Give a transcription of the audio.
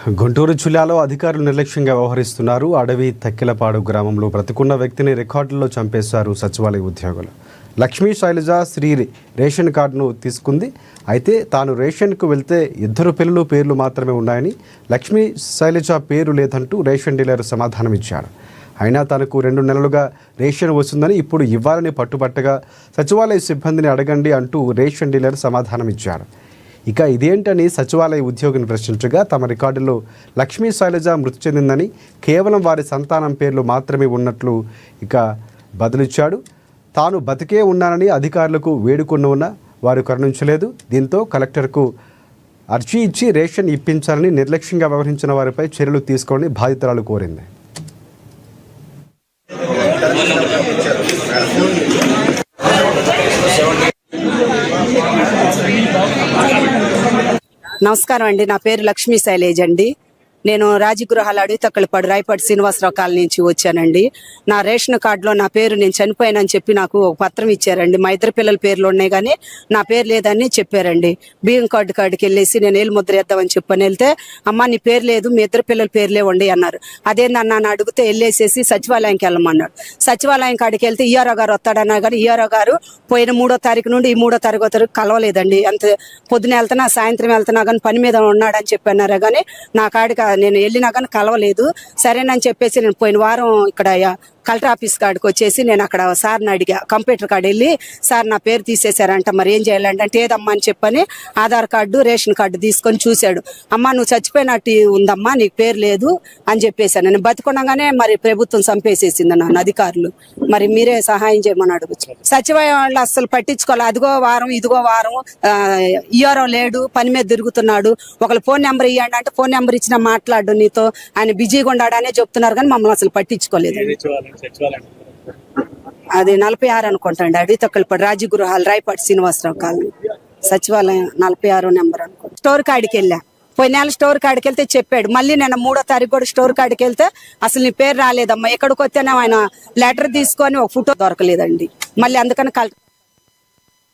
గుంటూరు జిల్లాలో అధికారులు నిర్లక్ష్యంగా వ్యవహరిస్తున్నారు. అడవి తక్కిలపాడు గ్రామంలో బ్రతికున్న వ్యక్తిని రికార్డుల్లో చంపేశారు సచివాలయ ఉద్యోగులు. లక్ష్మీ శైలజ శ్రీ రేషన్ కార్డును తీసుకుంది. అయితే తాను రేషన్కు వెళ్తే ఇద్దరు పిల్లలు పేర్లు మాత్రమే ఉన్నాయని, లక్ష్మీ శైలజ పేరు లేదంటూ రేషన్ డీలర్ సమాధానం ఇచ్చాడు. అయినా తనకు 2 నెలలుగా రేషన్ వస్తుందని, ఇప్పుడు ఇవ్వాలని పట్టుబట్టగా సచివాలయ సిబ్బందిని అడగండి అంటూ రేషన్ డీలర్ సమాధానం ఇచ్చారు. ఇక ఇదేంటని సచివాలయ ఉద్యోగిని ప్రశ్నించగా, తమ రికార్డులో లక్ష్మీ శైలజ మృతి చెందిందని, కేవలం వారి సంతానం పేర్లు మాత్రమే ఉన్నట్లు ఇక బదులిచ్చాడు. తాను బతికే ఉన్నానని అధికారులకు వేడుకున్న వారు కరుణించలేదు. దీంతో కలెక్టర్కు అర్జీ ఇచ్చి రేషన్ ఇప్పించాలని, నిర్లక్ష్యంగా వ్యవహరించిన వారిపై చర్యలు తీసుకోవాలని బాధితురాలు కోరింది. నమస్కారం అండి. నా పేరు లక్ష్మీ శైలజ అండి. నేను రాజగృహాల అడవి తక్కలపాడు రాయపాటి శ్రీనివాసరావు కాలనీ నుంచి వచ్చానండి. నా రేషన్ కార్డులో నా పేరు నేను చనిపోయానని చెప్పి నాకు ఒక పత్రం ఇచ్చారండి. మా ఇద్దరు పిల్లల పేర్లు ఉన్నాయి కానీ నా పేరు లేదని చెప్పారండి. బియ్యం కాడికి వెళ్ళేసి నేను ఏలు ముద్ర వేద్దామని చెప్పని వెళ్తే, అమ్మ నీ పేరు లేదు, మీ ఇద్దరు పిల్లల పేర్లే ఉండి అన్నారు. అదేందన్నా అని అడిగితే వెళ్ళేసేసి సచివాలయంకి వెళ్ళమన్నాడు. సచివాలయం కాడికి వెళ్తే ఈఆర్ఓ గారు వస్తాడన్నా కానీ ఈఆర్ఓ గారు పోయిన 3వ తారీఖు నుండి ఈ 3వ తారీఖు కలవలేదండి. అంత పొద్దున వెళ్తున్నా సాయంత్రం వెళ్తున్నా కానీ పని మీద ఉన్నాడని చెప్పన్నారా కానీ నా కాడికి నేను వెళ్ళినా కానీ కలవలేదు. సరేనని చెప్పేసి నేను పోయిన వారం ఇక్కడ కలెక్టర్ ఆఫీస్ కాడికి వచ్చేసి నేను అక్కడ సార్ని అడిగా, కంప్యూటర్ కాడ వెళ్ళి, సార్ నా పేరు తీసేశారంట, మరి ఏం చేయాలంటే, అంటే ఏదమ్మా అని చెప్పని ఆధార్ కార్డు రేషన్ కార్డు తీసుకొని చూశాడు. అమ్మ నువ్వు చచ్చిపోయినట్టు ఉందమ్మా, నీకు పేరు లేదు అని చెప్పేశాను. నేను బతికుండగానే మరి ప్రభుత్వం చంపేసేసింది నన్ను అధికారులు. మరి మీరే సహాయం చేయమని అడుగుచ్చు. సచివాలయం వాళ్ళు అస్సలు పట్టించుకోవాలి. అదిగో వారం ఇదిగో వారం, ఈఆర్ఓ లేడు, పని మీద తిరుగుతున్నాడు. ఒకళ్ళు ఫోన్ నెంబర్ ఇవ్వండి అంటే ఫోన్ నెంబర్ ఇచ్చినా మాట్లాడు నీతో, ఆయన బిజీగా ఉన్నాడనే చెప్తున్నారు కానీ మమ్మల్ని అసలు పట్టించుకోలేదు. అది 46 అనుకుంటా అండి. అడవి తక్కలపాడు రాజగృహాలు రాయపాటి శ్రీనివాసరావు కాలనీ సచివాలయం 46 నెంబర్ అనుకుంటా. స్టోర్ కాడికి వెళ్ళా, పోయిన నెల స్టోర్ కాడికి వెళ్తే చెప్పాడు. మళ్ళీ నేను 3వ తారీఖు కూడా స్టోర్ కాడికి వెళ్తే అసలు నీ పేరు రాలేదమ్మా, ఎక్కడికి వస్తేనే ఆయన లెటర్ తీసుకొని ఒక ఫోటో దొరకలేదండి. మళ్ళీ అందుకని